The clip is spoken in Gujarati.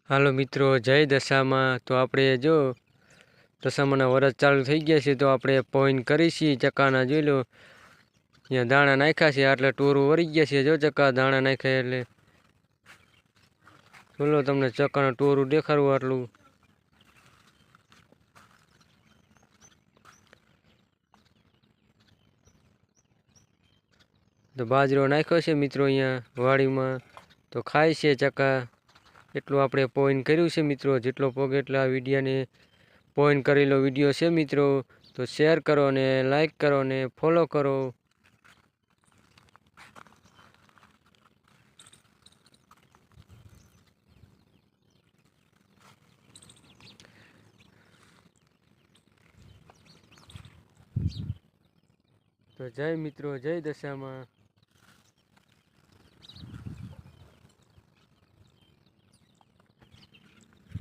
હાલો મિત્રો, જય દશામાં. તો આપણે જો દશામાના વરસ ચાલુ થઈ ગયા છે, તો આપણે પોઈન્ટ કરીશી ચકાના. જોઈ લો, અહીંયા દાણા નાખ્યા છે, એટલે ટોરું વળી ગયા છે. જો ચકા દાણા નાખ્યા એટલે બોલો, તમને ચકાના ટોરું દેખાડવું આટલું. તો બાજરો નાખ્યો છે મિત્રો અહીંયા વાડીમાં, તો ખાય છે ચકા. એટલું આપણે પોઈન્ટ કર્યું છે મિત્રો. જેટલો પોગે એટલે આ વિડીયાને પોઈન્ટ કરેલો વિડીયો છે મિત્રો. તો શેર કરો ને લાઈક કરો ને ફોલો કરો. તો જય મિત્રો, જય દશામાં.